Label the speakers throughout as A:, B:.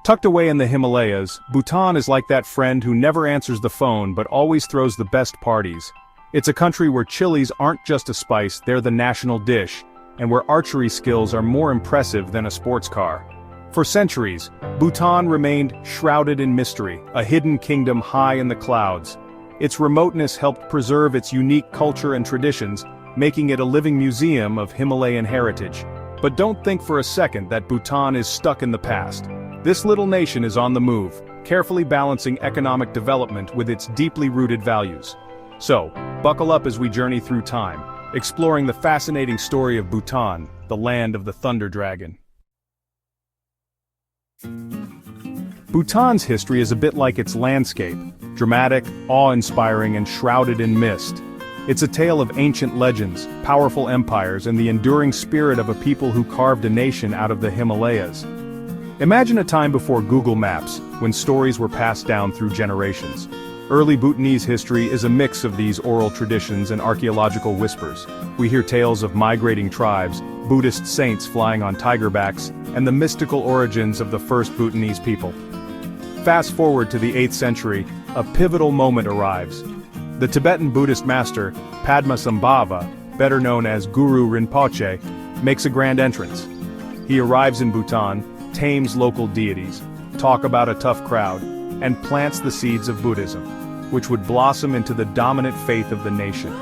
A: Tucked away in the Himalayas, Bhutan is like that friend who never answers the phone but always throws the best parties. It's a country where chilies aren't just a spice, they're the national dish, and where archery skills are more impressive than a sports car. For centuries, Bhutan remained shrouded in mystery, a hidden kingdom high in the clouds. Its remoteness helped preserve its unique culture and traditions, making it a living museum of Himalayan heritage. But don't think for a second that Bhutan is stuck in the past. This little nation is on the move, carefully balancing economic development with its deeply rooted values. So, buckle up as we journey through time, exploring the fascinating story of Bhutan, the land of the Thunder Dragon. Bhutan's history is a bit like its landscape, dramatic, awe-inspiring, and shrouded in mist. It's a tale of ancient legends, powerful empires, and the enduring spirit of a people who carved a nation out of the Himalayas. Imagine a time before Google Maps, when stories were passed down through generations. Early Bhutanese history is a mix of these oral traditions and archaeological whispers. We hear tales of migrating tribes, Buddhist saints flying on tigerbacks, and the mystical origins of the first Bhutanese people. Fast forward to the 8th century, a pivotal moment arrives. The Tibetan Buddhist master, Padmasambhava, better known as Guru Rinpoche, makes a grand entrance. He arrives in Bhutan, tames local deities, talk about a tough crowd, and plants the seeds of Buddhism, which would blossom into the dominant faith of the nation.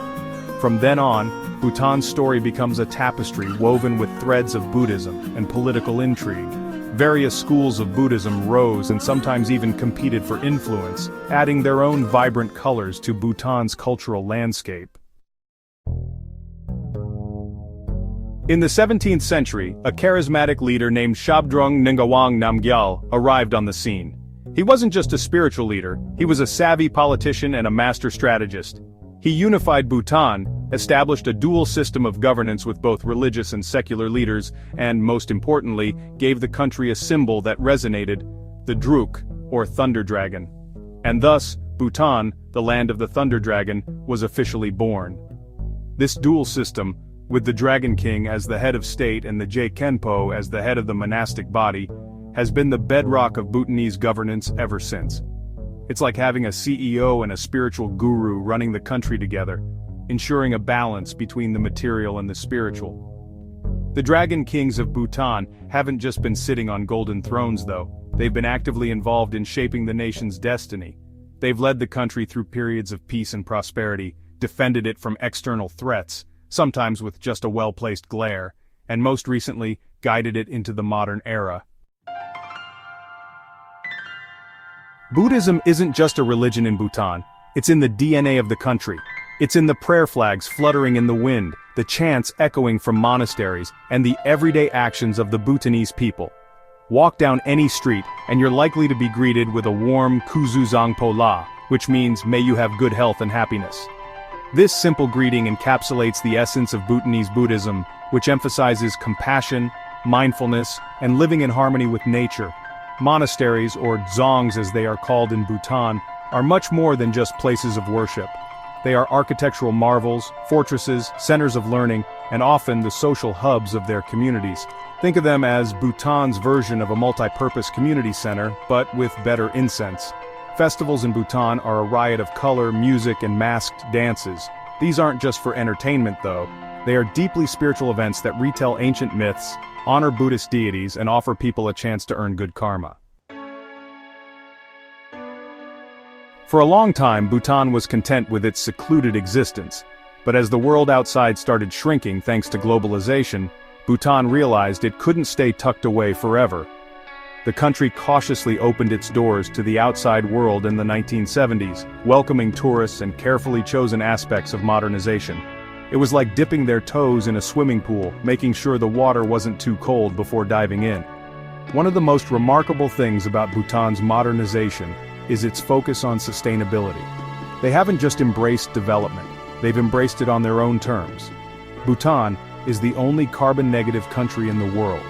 A: From then on, Bhutan's story becomes a tapestry woven with threads of Buddhism and political intrigue. Various schools of Buddhism rose and sometimes even competed for influence, adding their own vibrant colors to Bhutan's cultural landscape. In the 17th century, a charismatic leader named Shabdrung Ngawang Namgyal arrived on the scene. He wasn't just a spiritual leader, he was a savvy politician and a master strategist. He unified Bhutan, established a dual system of governance with both religious and secular leaders, and most importantly, gave the country a symbol that resonated, the Druk, or Thunder Dragon. And thus, Bhutan, the land of the Thunder Dragon, was officially born. This dual system, with the Dragon King as the head of state and the Khenpo as the head of the monastic body, has been the bedrock of Bhutanese governance ever since. It's like having a CEO and a spiritual guru running the country together, ensuring a balance between the material and the spiritual. The Dragon Kings of Bhutan haven't just been sitting on golden thrones though, they've been actively involved in shaping the nation's destiny. They've led the country through periods of peace and prosperity, defended it from external threats, sometimes with just a well-placed glare, and most recently, guided it into the modern era. Buddhism isn't just a religion in Bhutan, it's in the DNA of the country. It's in the prayer flags fluttering in the wind, the chants echoing from monasteries, and the everyday actions of the Bhutanese people. Walk down any street, and you're likely to be greeted with a warm Kuzuzang Pola, which means may you have good health and happiness. This simple greeting encapsulates the essence of Bhutanese Buddhism, which emphasizes compassion, mindfulness, and living in harmony with nature. Monasteries, or dzongs as they are called in Bhutan, are much more than just places of worship. They are architectural marvels, fortresses, centers of learning, and often the social hubs of their communities. Think of them as Bhutan's version of a multi-purpose community center, but with better incense. Festivals in Bhutan are a riot of color, music, and masked dances. These aren't just for entertainment though. They are deeply spiritual events that retell ancient myths, honor Buddhist deities, and offer people a chance to earn good karma. For a long time, Bhutan was content with its secluded existence. But as the world outside started shrinking thanks to globalization, Bhutan realized it couldn't stay tucked away forever. The country cautiously opened its doors to the outside world in the 1970s, welcoming tourists and carefully chosen aspects of modernization. It was like dipping their toes in a swimming pool, making sure the water wasn't too cold before diving in. One of the most remarkable things about Bhutan's modernization is its focus on sustainability. They haven't just embraced development, they've embraced it on their own terms. Bhutan is the only carbon-negative country in the world,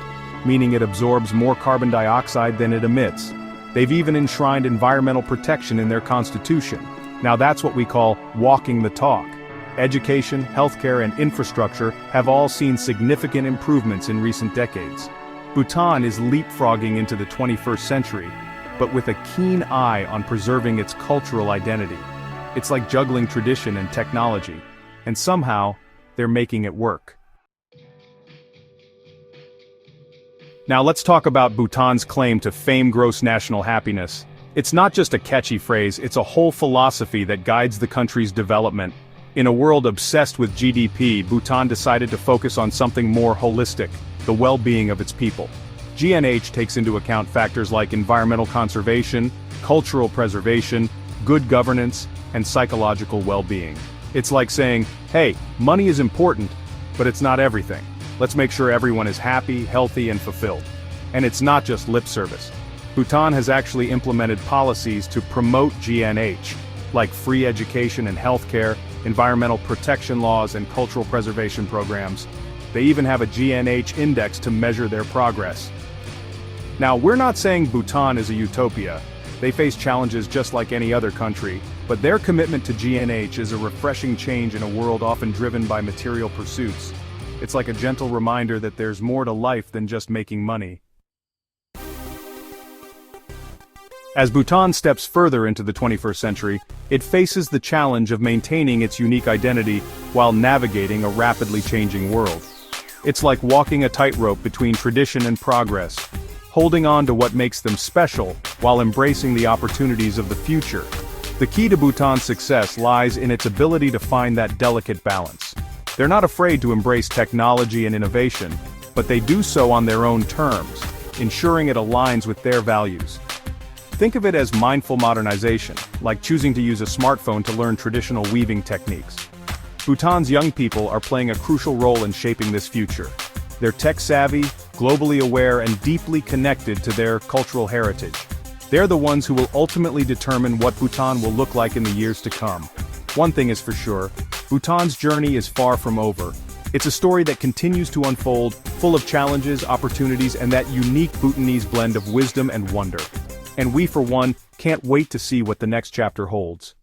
A: meaning it absorbs more carbon dioxide than it emits. They've even enshrined environmental protection in their constitution. Now that's what we call walking the talk. Education, healthcare, and infrastructure have all seen significant improvements in recent decades. Bhutan is leapfrogging into the 21st century, but with a keen eye on preserving its cultural identity. It's like juggling tradition and technology, and somehow, they're making it work. Now let's talk about Bhutan's claim to fame gross national happiness. It's not just a catchy phrase, it's a whole philosophy that guides the country's development. In a world obsessed with GDP, Bhutan decided to focus on something more holistic, the well-being of its people. GNH takes into account factors like environmental conservation, cultural preservation, good governance, and psychological well-being. It's like saying, hey, money is important, but it's not everything. Let's make sure everyone is happy, healthy, and fulfilled. And it's not just lip service. Bhutan has actually implemented policies to promote GNH, like free education and healthcare, environmental protection laws, and cultural preservation programs. They even have a GNH index to measure their progress. Now, we're not saying Bhutan is a utopia. They face challenges just like any other country, but their commitment to GNH is a refreshing change in a world often driven by material pursuits. It's like a gentle reminder that there's more to life than just making money. As Bhutan steps further into the 21st century, it faces the challenge of maintaining its unique identity while navigating a rapidly changing world. It's like walking a tightrope between tradition and progress, holding on to what makes them special while embracing the opportunities of the future. The key to Bhutan's success lies in its ability to find that delicate balance. They're not afraid to embrace technology and innovation, but they do so on their own terms, ensuring it aligns with their values. Think of it as mindful modernization, like choosing to use a smartphone to learn traditional weaving techniques. Bhutan's young people are playing a crucial role in shaping this future. They're tech-savvy, globally aware, and deeply connected to their cultural heritage. They're the ones who will ultimately determine what Bhutan will look like in the years to come. One thing is for sure, Bhutan's journey is far from over. It's a story that continues to unfold, full of challenges, opportunities, and that unique Bhutanese blend of wisdom and wonder. And we, for one, can't wait to see what the next chapter holds.